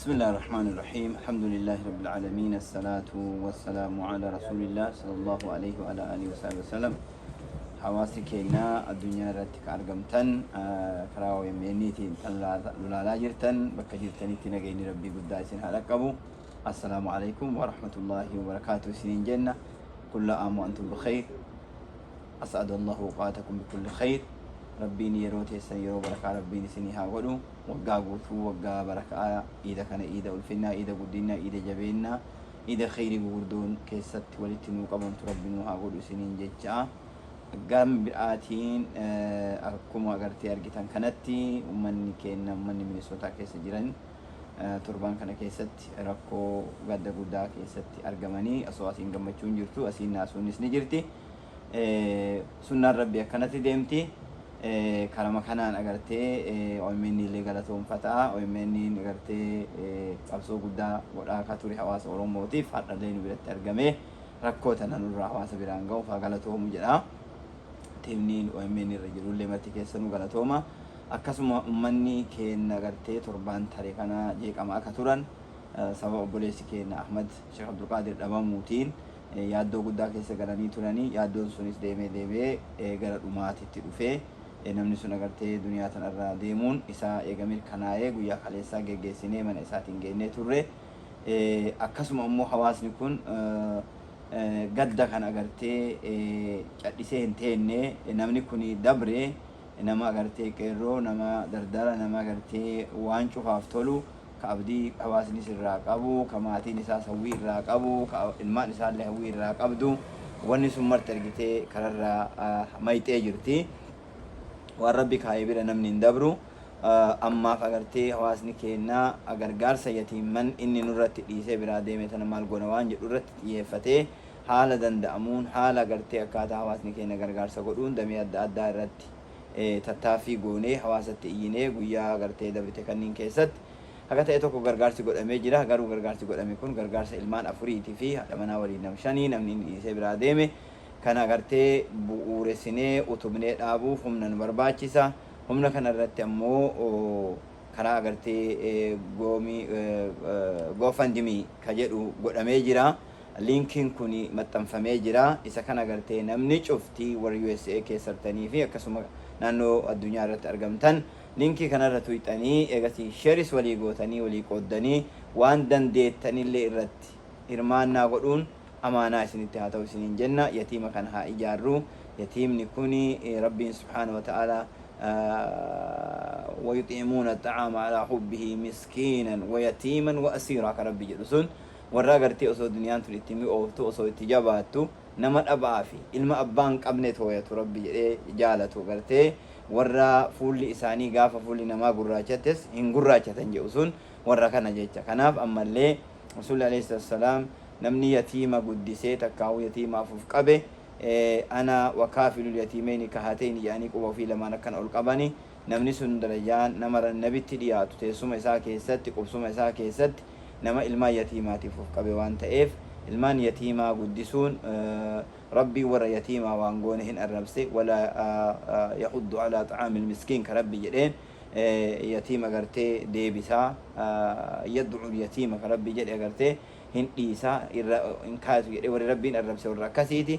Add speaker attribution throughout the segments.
Speaker 1: بسم الله الرحمن الرحيم الحمد لله رب العالمين الصلاة والسلام على رسول الله صلى الله عليه وعلى آله وصحبه وسلم حواسي كينا الدنيا رتك أرقمتن كراو يمينيتي لا جرتن بك جرتني تنقيني ربي قداسين هلك أبو السلام عليكم ورحمة الله وبركاته سنين جنة كل عام وأنتم بخير أسعد الله أوقاتكم بكل خير ربيني يروتي سنيرو بركة ربيني سنيها ولو وقا قوتو وقا بركة إذا كان إذا ألفنا إذا قدنا إذا جبينا إذا خير قردون كيست ولتنو قبل ربنا ولو سنين ججا قام برآتين أكما أغرتي أرقتان كانتي ومني كينا ومني من السوطة كيس جيران تربان كان كيست ركو قد قدا كيست أرقماني أسواسين قمتشون جرتو أسين ناسون نسني جرتي سنة ربي كانت ديمتي كلام كنان أغرتي أومني لغلاتهم فتاة أومني أغرتي أبسو قدا ولا كاتوري حواس أورو موتيف حتى لين بيرت أرقمه ركوتنا نور حواس بيرانغو فغلاتهم جدا تمنين أومني رجل اللي مرتكسنو غلاتهما أكسم أمني كين أغرتي تربان تاريخنا جيك أما كاتوران سبب بوليسي كين أحمد شيخ عبد القادر أمام موتين يادو قدا كيسا غراني توراني يادو سونيس ديمي غرات أماتي تلوفي namni sun agartee duniyaa tanarraa deemuun isaa eegamir kanaa'ee guyyaa kaleessaa geggeessinee mana isaatiin geennee turre akkasuma immoo hawaasni kun gadda kan agartee cadhisee hin teenne namni kun dabre nama agartee qeerroo nama dardara nama agartee waan cufaaf tolu ka abdii hawaasnis irraa qabu ka maatiin isaas hawwii irraa qabu ka ilmaan isaallee hawwii irraa qabdu wanni sun marti argitee kararraa mayxee jirti. والربي كايبر نمن ندبرو أما فقرتي حواسني كينا أغرغار سيتيم من إني نرت ليسي برادي متنا مال قنوان جرت يفتي حالة دندأمون حالة قرتي أكاتا حواسني كينا غرغار سقرون دمي أدى رت تتافي قوني حواسة إيني قويا قرتي دبتي كنين كيست هكذا يتوكو غرغار سقر أمي جرا غرو غرغار سقر أمي كون غرغار سإلمان أفريتي فيه لمنا ولي نمشاني نمنين ليسي برادي مي كان أغرتي بورسيني أوتوبني أبو فمنا برباچيسا همنا كان رتي أمو كان أغرتي غومي غوفاندمي كجرو غدامي جرا لينكين كوني متنفمي جرا إذا كان أغرتي نمني شفتي ور يو اس اي كيسرتني في أكسوما نانو الدنيا رت أرقمتن لينكي كان رتويتني إغتي شيرس ولي غوتني ولي قودني وان دنديتني اللي رت إرماننا غدون أمانة سنتها توسين جنة يتيم كان ها إجارو يتيم نكوني ربي سبحانه وتعالى ويطعمون الطعام على حبه مسكينا ويتيما وأسيرا كربي جلسون والراغرتي أصو دنيان تريتمي أوفتو أصو اتجاباتو نمت أبعافي إلما أبان قبنت هو ربي جالتو غرتي ورا فولي إساني غافة فولي نما قراجتس إن قراجتن جوسون ورا كان جيتش كناف أما اللي رسول الله عليه السلام نمني يتيمة قدسي تكاو يتيمة ففقبه أنا وكافل اليتيمين كهاتين يعني قوة في لما نكن ألقبني نمني سندرجان نمر النبي تديات تسوم إساكي ست قبسوم إساكي ست نما إلما يتيماتي ففقبه وانت إف إلمان يتيمة قدسون ربي ورا يتيمة وانقونهن الربسي ولا يحض على طعام المسكين كربي جدين يتيمة قرتي ديبسا يدعو اليتيمة كربي جدي قرتي هن إيسا إن كاسو ور ربين الربس والركسيتي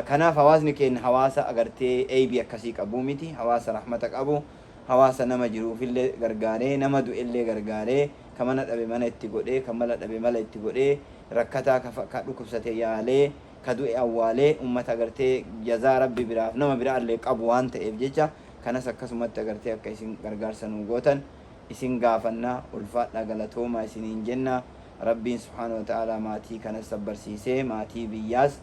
Speaker 1: كناف حواسني كين حواسا أغرتي أي بي أكسيك أبو ميتي حواسا رحمتك أبو حواسا نما جرو في اللي غرغاري نما دو اللي غرغاري كمان أبي مانا اتقودي كمان أبي مالا اتقودي ركتا كدو كبستي يالي كدو أوالي أمتا أغرتي جزا ربي براف نما برا اللي قبوان تأيب جيجا كان سكسمت أغرتي أكا إسين غرغار سنوغوتن إسين غافنا والفات لغلطوما إسين جنة ربي سبحانه وتعالى ماتي كان السبر سيسي ماتي بياس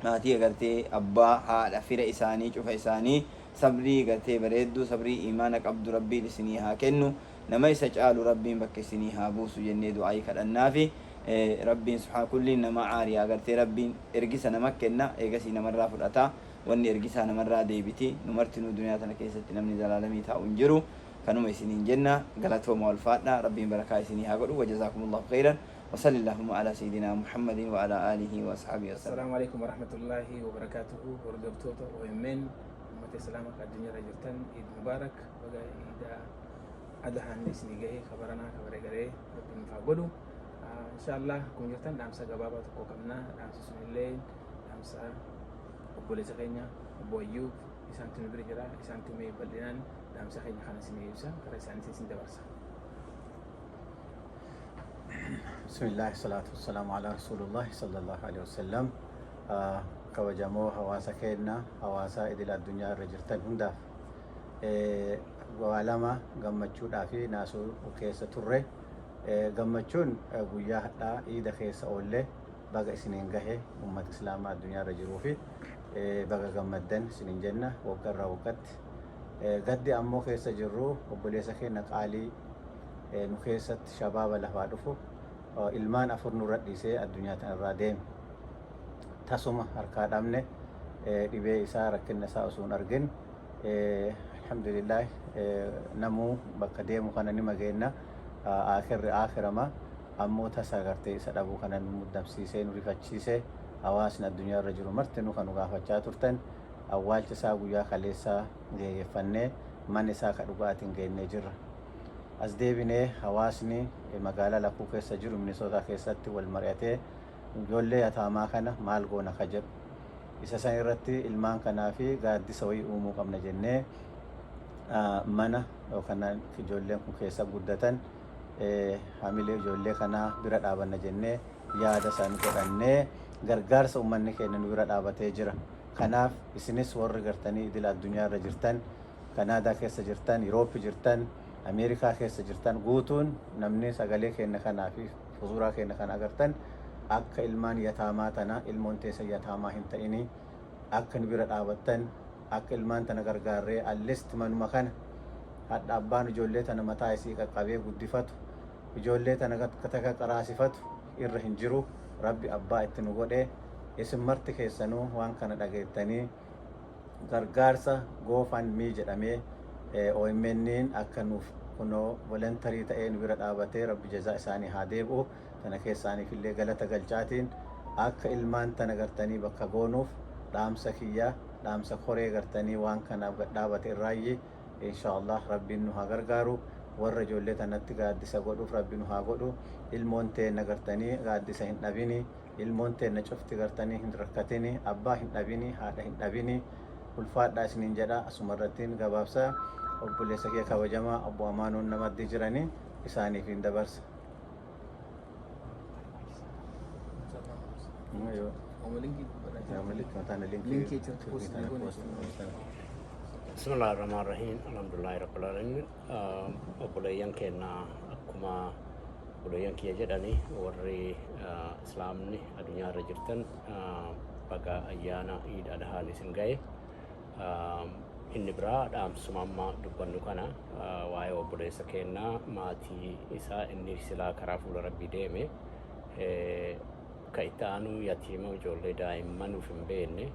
Speaker 1: ماتي أغرتي أبا حال أفير إساني شوف إساني صبري أغرتي بريدو صبري إيمانك عبد ربي لسنيها كنو نما يسجعل ربي بك سنيها بوسو جنة دعائي كالنافي ربي سبحانه كل نما عاري أغرتي ربي إرقسا نمكنا إيقسي نمرا فرأتا واني إرقسا نمرا ديبتي نمرتنو دنيا تنكيست نمني زلالمي تاونجرو كانوا يسنين جنة قالتهم والفاتنا ربي بركة يسنيها قلوا وجزاكم الله خيرا وصلى اللهم على سيدنا محمد وعلى آله وأصحابه وسلم.
Speaker 2: السلام عليكم ورحمة الله وبركاته ورقبتوته ويمين أمة سلامك الدنيا رجلتن عيد مبارك وقا إذا أدها الناس نيجي خبرنا خبر غيره godhu. Inshallah kun jirtan dhaamsa gabaabaa tokko qabna. Dhaamsi sunillee dhaamsa obboleessa keenya obbo Ayyuub isaantu nu bira jira. Isaantu mee bal'inaan dhaamsa keenya kana isin ibsa karaa isaanii isin dabarsa.
Speaker 3: Bismillah, salatu wassalamu ala rasulullah sallallahu alaihi wasallam. Kabajamoo hawaasa keenya hawaasa idil addunyaa irra jirtan hundaaf waa lama gammachuudhaa fi naasuu keessa turre. Gammachuun guyyaa hadhaa iida keessa oollee baga isiniin gahe ummata islaamaa addunyaa irra jiruu fi baga gammaddan isiniin jenna waggarraa waggaatti. Gaddi ammoo keessa jirru obboleessa keenya qaalii nu keessatti shabaaba lafaa dhufu ilmaan afur nurra dhiisee addunyaa tanarraa deeme. Tasuma harkaa dhabne dhibee isaa rakkinna isaa osoo hin argin alhamdulillah namuu bakka deemu kana ni mageenna. Akhirama ammoo tasa gartee isa dhabuu kana nu muddamsiisee nu rifachiisee hawaasni addunyaa irra jiru marti nu kan nu gaafachaa turtan awwaalcha isaa guyyaa kaleessaa geeffannee mana isaa ka dhugaatiin geennee jirra. As deebinee hawaasni magaalaa Lakkuu keessa jiru Minisootaa keessatti wal mari'atee ijoollee yataamaa kana maal goona ka jedhu isa san irratti ilmaan kanaa fi gaaddisa wayii uumuu qabna jennee mana yookaan ijoolleen kun keessa guddatan hamilee ijoollee kanaa bira dhaabanna jennee yaada san godhannee gargaarsa uummanni keenya nu bira dhaabatee jira. Kanaaf isinis warri gartanii idil addunyaa irra jirtan, Kanaadaa keessa jirtan, Yuroopi jirtan, Ameerikaa keessa jirtan guutuun namni sagalee keenya kanaa fi fuzuuraa keenya kana agartan akka ilmaan yataamaa tana ilmoon teessa yataamaa hin ta'ini akka nu bira dhaabattan akka ilmaan tana gargaarree allisti manuma kana hadha abbaan ijoollee tana mataa isii qaqqabee guddifatu ijoollee tana taka qaraasifatu irra hin jiru. Rabbi abbaa itti nu godhee isin marti keessanuu waan kana dhageettanii gargaarsa GoFundMe jedhamee OMN'n akka nuuf kunoo voluntarii ta'ee nu bira dhaabatee rabbi jazaa isaanii haa deebi'u. Tana keessaaniif illee galata galchaatiin akka ilmaan tana gartanii bakka goonuuf dhaamsa kiyya dhaamsa koree gartanii waan kanaaf dhaabate irraayyi inshallah rabbiin nu haa gargaaru. Warra ijoollee tanatti gaaddisa godhuuf rabbi nu haa godhu. Ilmoon teenna gartanii gaaddisa hin dhabini. Ilmoon teenna cufti gartanii hin rakkatini. Abbaa hin dhabini, haadha hin dhabini. Ulfaadhaa isiniin jedha. Asumarrattiin gabaabsa obboleessa kee kabajamaa obbo Amaanuun namatti jiranii isaaniif hin dabarsa.
Speaker 4: Bismillahirrahmanirrahim. Alhamdulillahi rabbil alamin. Obboleeyyan keenya akkuma obboleeyyan kiyya jedhani warri islaamni addunyaa irra jirtan baga ayyaana Eid Adhaan isin gahe. Inni biraa dhaamsuma amma dubbannu kana waa'ee obboleessa keenya maatii isaa inni silaa karaa fuula rabbii deeme ka itti aanu yatiima ijoollee daa'imman nuuf hin beekne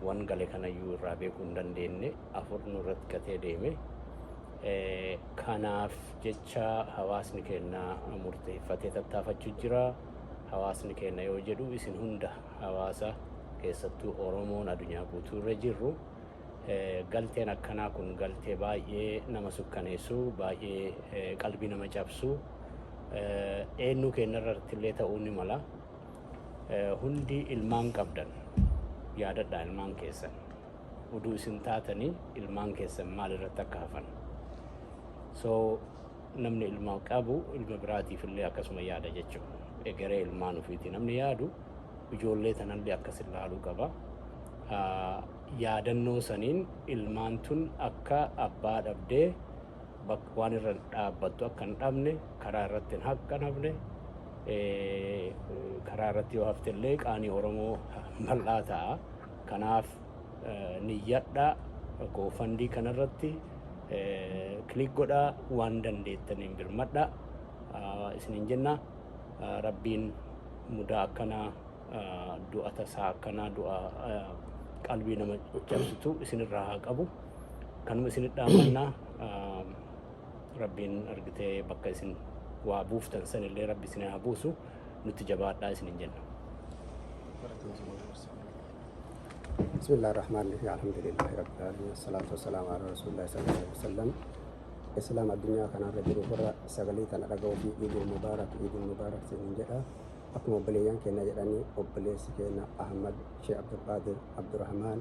Speaker 4: waan gale kanayyuu irraa beekuu hin dandeenye afur nurratti gatee deeme. Kanaaf jecha hawaasni keenya murteeffatee tattaafachuu jira. Hawaasni keenya yoo jedhu isin hunda hawaasa keessattuu Oromoon addunyaa guutuu irra jirru galteen akkanaa kun galtee baay'ee nama sukkaneessu, baay'ee qalbii nama cabsu, eenyu keenya irratti illee ta'uu ni mala. Hundi ilmaan qabdan yaadadhaa ilmaan keessan uduu isin taatanii ilmaan keessan maal irratti akka hafan. So namni ilma qabu ilma biraatiif illee akkasuma yaada jechuudha. Egeree ilmaan ofiitii namni yaadu ijoollee tanallee akkas ilaaluu qaba. Yaadannoo saniin ilmaan tun akka abbaa dhabdee waan irra dhaabbattu akka hin dhabne, karaa irratti hin haqqanabne, karaa irratti yoo hafte illee qaanii Oromoo bal'aa ta'a. Kanaaf niyyadhaa GoFundMe kanarratti kilik godhaa waan dandeettaniin birmadhaa isiniin jenna. Rabbiin mudaa akkanaa du'a tasaa akkanaa du'a qalbii nama cabsitu isinirraa haa qabu. Kanuma isinit dhaamannaa rabbiin argitee bakka isin waa buuftan sanillee rabbi isin haa buusu. Nutti jabaadhaa isiniin jenna.
Speaker 5: بسم الله الرحمن الرحيم. الحمد لله رب العالمين والصلاة والسلام على رسول الله صلى الله عليه وسلم. إسلام الدنيا كان رجل برا سجليت أنا رجعوا في عيد المبارك سنين جاء أكمل بليان كنا جراني وبليس كنا أحمد شيخ عبد القادر عبد الرحمن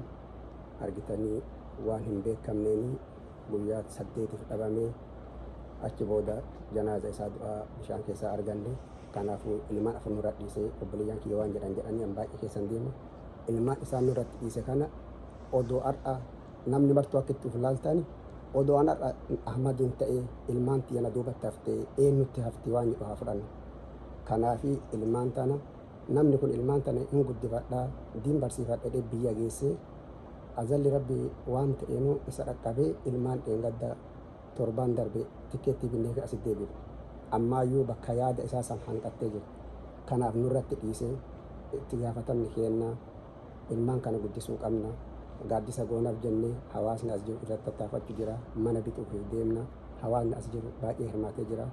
Speaker 5: أرجتني وانهم بيت كمني بويات سديت في أبامي أشبودا جنازة سادوا مشان كيسا أرجعني كان في الماء في نورات ديسي وبليان كيوان جراني أمباي كيسان ديما الماء إسان نورات ديسي كان odoo har'a namni martuu akka itti uflaaltani odoo an har'a ahmadin ta'e ilmaan tiyana duubatti haftee eenyutti hafti waan jedhu haa fudhannu kanaafi ilmaan tana namni kun ilmaan tana hin guddifadhaa diin barsiifadhee biyya geesse azalli rabbi waan ta'eenu isa dhaqqabee ilmaan dheengadda torbaan darbe tikkeettii binnee fi asit deebi'u ammaayyuu bakka yaada isaa san hanqattee jiru kanaaf nurratti dhiisee itti gaafatamni keenna ilmaan kana guddisuu qabna gaaddisa goonaaf jennee hawaasni as jiru irratti tattaafachuu jira mana bituuf deemna hawaasni as jiru baay'ee hirmaatee jira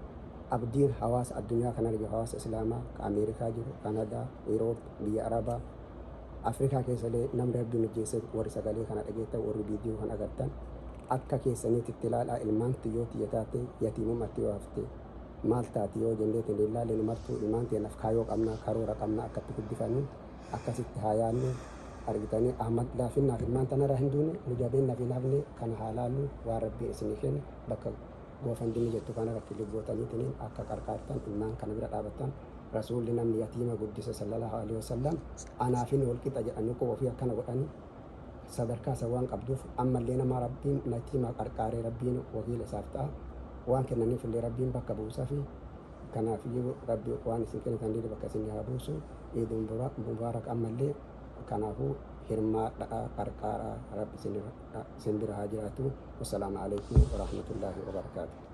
Speaker 5: abdiin hawaasa addunyaa kana jiru hawaasa islaamaa ka ameerikaa jiru kanadaa yuroop biyya arabaa afrikaa keessallee namni rabbiin hojjeesse warri sagalee kana dhageettan warri viidiyoo kan agartan akka keessaniitti ilaalaa ilmaan tiyyoo tiyya taate yatiimumatti yoo hafte maal taati yoo jenneetiin ilaalle numartuu ilmaan teenaaf kaayoo qabna karoora qabna akkatti guddifannu akkasitti haa yaannu argitanii ahmad laafinnaaf ilmaan tanarraa hin duune nu jabeennaaf hin hafne kana haa laallu waan rabbiin isinii kenne bakka goofandinni jettu kana irratti lubbootaniitiin akka qarqaartan ilmaan kana bira dhaabattan rasuulli namni yatiima guddise sallallahu alaihi wasallam anaafin walqixa jedhanii qofa ofii akkana godhanii sadarkaa isa waan qabduuf ammallee nama rabbiin yatiima qarqaaree rabbiin wakiila isaaf ta'a waan kennaniif illee rabbiin bakka buusaa fi kanaafiyyuu rabbi waan isin kennitan bakka isin haa buusu iidul mubaarak ammallee kanaafuu hirmaadhaa qarqaaraa rabbi isin bira haa jiraatu. Wassalaamu alaikum warahmatullaahi wabarakaatuh.